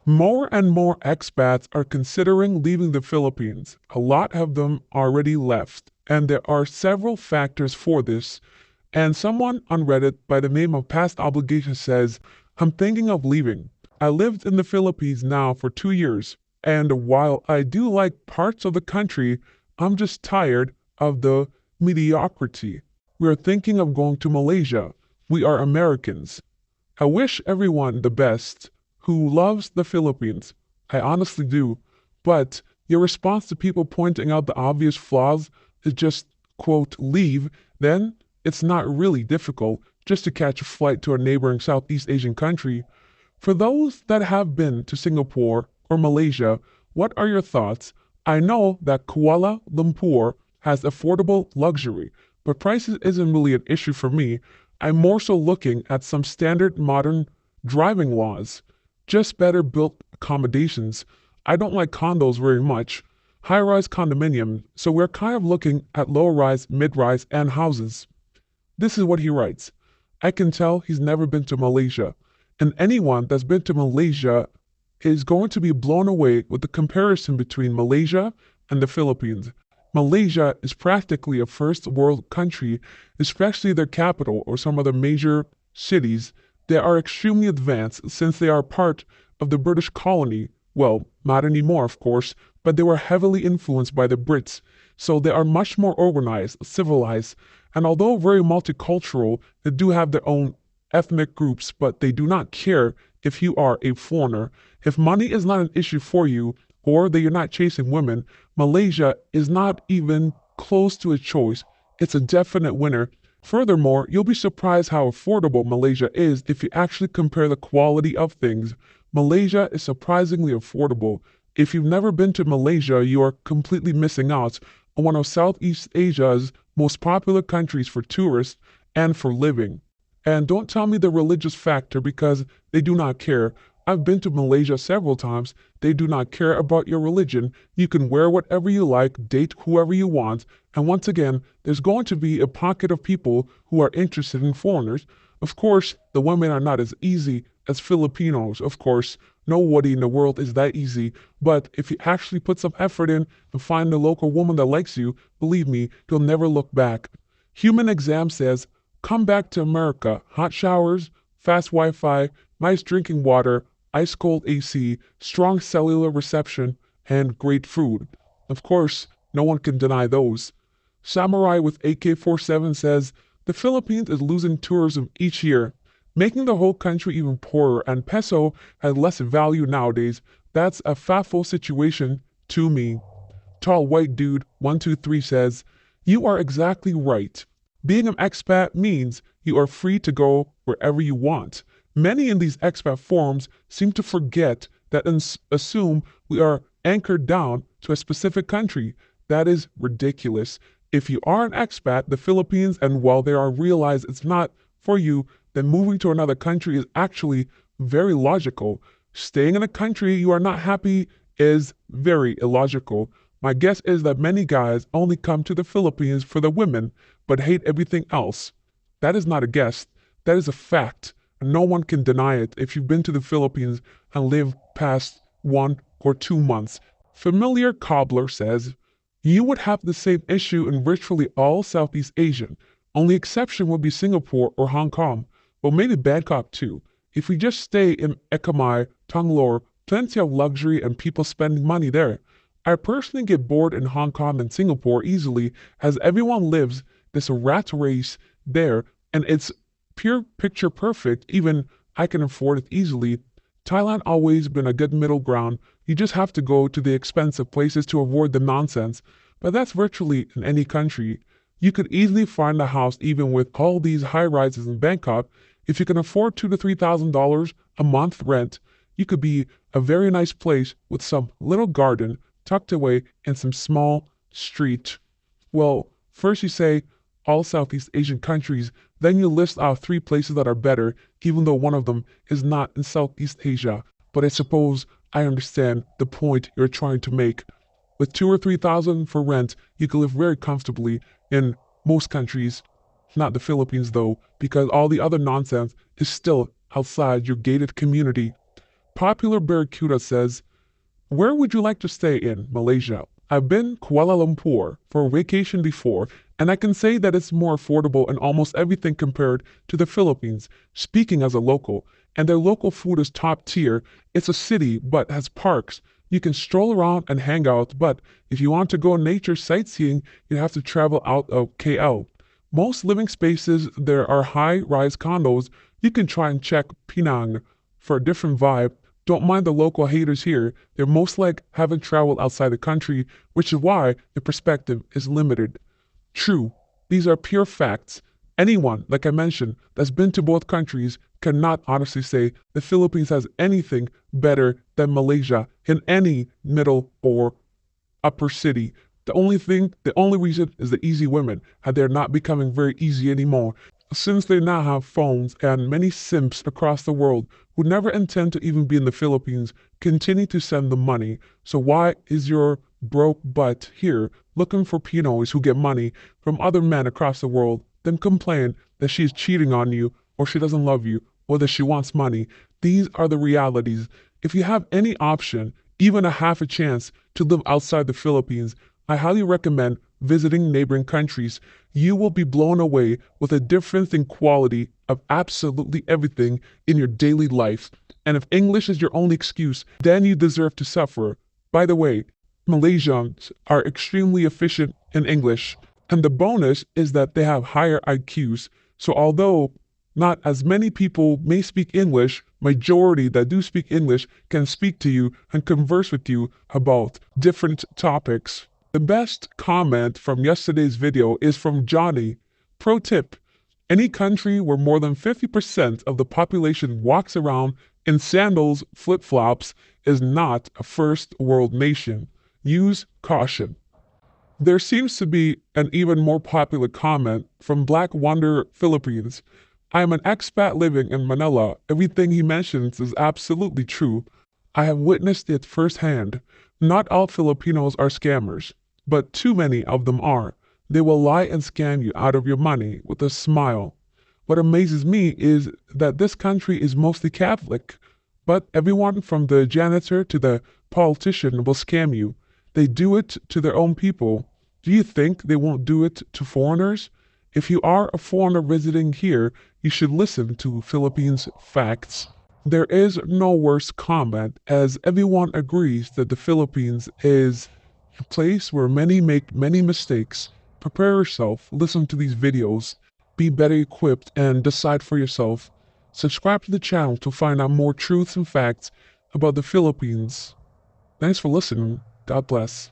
More and more expats are considering leaving the Philippines. A lot of them already left, and there are several factors for this. And someone on Reddit by the name of Past Obligation says, I'm thinking of leaving. I lived in the Philippines now for 2 years, and while I do like parts of the country, I'm just tired of the mediocrity. We are thinking of going to Malaysia. We are Americans. I wish everyone the best who loves the Philippines. I honestly do. But your response to people pointing out the obvious flaws is just, quote, leave, then it's not really difficult just to catch a flight to a neighboring Southeast Asian country. For those that have been to Singapore or Malaysia, what are your thoughts? I know that Kuala Lumpur has affordable luxury, but prices isn't really an issue for me. I'm more so looking at some standard modern driving laws, just better built accommodations. I don't like condos very much, high-rise condominium, so we're kind of looking at low-rise, mid-rise, and houses. This is what he writes. I can tell he's never been to Malaysia, and anyone that's been to Malaysia is going to be blown away with the comparison between Malaysia and the Philippines. Malaysia is practically a first world country, especially their capital or some other major cities. They are extremely advanced since they are part of the British colony. Well, not anymore, of course, but they were heavily influenced by the Brits, so they are much more organized, civilized, and although very multicultural, they do have their own ethnic groups, but they do not care if you are a foreigner. If money is not an issue for you, or that you're not chasing women, Malaysia is not even close to a choice. It's a definite winner. Furthermore, you'll be surprised how affordable Malaysia is if you actually compare the quality of things. Malaysia is surprisingly affordable. If you've never been to Malaysia, you are completely missing out on one of Southeast Asia's most popular countries for tourists and for living. And don't tell me the religious factor because they do not care. I've been to Malaysia several times. They do not care about your religion. You can wear whatever you like, date whoever you want, and once again, there's going to be a pocket of people who are interested in foreigners. Of course, the women are not as easy as Filipinos. Of course, nobody in the world is that easy, but if you actually put some effort in and find a local woman that likes you, believe me, you'll never look back. Human Exam says, come back to America. Hot showers, fast Wi-Fi, nice drinking water, ice-cold AC, strong cellular reception, and great food. Of course, no one can deny those. Samurai with AK-47 says, the Philippines is losing tourism each year, making the whole country even poorer, and peso has less value nowadays. That's a fatful situation to me. Tall white dude 123 says, you are exactly right. Being an expat means you are free to go wherever you want. Many in these expat forums seem to forget that and assume we are anchored down to a specific country. That is ridiculous. If you are an expat, the Philippines, and while they are realized it's not for you, then moving to another country is actually very logical. Staying in a country you are not happy is very illogical. My guess is that many guys only come to the Philippines for the women, but hate everything else. That is not a guess. That is a fact. And no one can deny it if you've been to the Philippines and lived past 1 or 2 months. Familiar Cobbler says, you would have the same issue in virtually all Southeast Asian. Only exception would be Singapore or Hong Kong. Well, maybe Bangkok too. If we just stay in Ekamai, Tanglor, plenty of luxury and people spending money there. I personally get bored in Hong Kong and Singapore easily as everyone lives this rat race there and it's pure picture perfect. Even I can afford it easily. Thailand always been a good middle ground. You just have to go to the expensive places to avoid the nonsense. But that's virtually in any country. You could easily find a house even with all these high rises in Bangkok. If you can afford $2,000 to $3,000 a month rent, you could be a very nice place with some little garden tucked away in some small street. Well, first you say all Southeast Asian countries, then you list out 3 places that are better, even though one of them is not in Southeast Asia. But I suppose I understand the point you're trying to make. With $2,000 or $3,000 for rent, you can live very comfortably in most countries. Not the Philippines though, because all the other nonsense is still outside your gated community. Popular Barracuda says, where would you like to stay in Malaysia? I've been Kuala Lumpur for a vacation before, and I can say that it's more affordable in almost everything compared to the Philippines, speaking as a local. And their local food is top tier. It's a city, but has parks. You can stroll around and hang out, but if you want to go nature sightseeing, you have to travel out of KL. Most living spaces there are high-rise condos. You can try and check Penang for a different vibe. Don't mind the local haters here. They're most like haven't traveled outside the country, which is why the perspective is limited. True, these are pure facts. Anyone, like I mentioned, that's been to both countries cannot honestly say the Philippines has anything better than Malaysia in any middle or upper city. The only reason is the easy women, and they're not becoming very easy anymore. Since they now have phones and many simps across the world who never intend to even be in the Philippines continue to send them money. So why is your broke butt here looking for Pinoys who get money from other men across the world, then complain that she's cheating on you or she doesn't love you or that she wants money? These are the realities. If you have any option, even a half a chance to live outside the Philippines, I highly recommend visiting neighboring countries. You will be blown away with a difference in quality of absolutely everything in your daily life. And if English is your only excuse, then you deserve to suffer. By the way, Malaysians are extremely efficient in English, and the bonus is that they have higher IQs. So although not as many people may speak English, majority that do speak English can speak to you and converse with you about different topics. The best comment from yesterday's video is from Johnny. Pro tip, any country where more than 50% of the population walks around in sandals, flip-flops, is not a first world nation. Use caution. There seems to be an even more popular comment from Black Wonder Philippines. I am an expat living in Manila. Everything he mentions is absolutely true. I have witnessed it firsthand. Not all Filipinos are scammers, but too many of them are. They will lie and scam you out of your money with a smile. What amazes me is that this country is mostly Catholic, but everyone from the janitor to the politician will scam you. They do it to their own people. Do you think they won't do it to foreigners? If you are a foreigner visiting here, you should listen to Philippines facts. There is no worse comment, as everyone agrees that the Philippines is a place where many make many mistakes. Prepare yourself, listen to these videos, be better equipped, and decide for yourself. Subscribe to the channel to find out more truths and facts about the Philippines. Thanks for listening. God bless.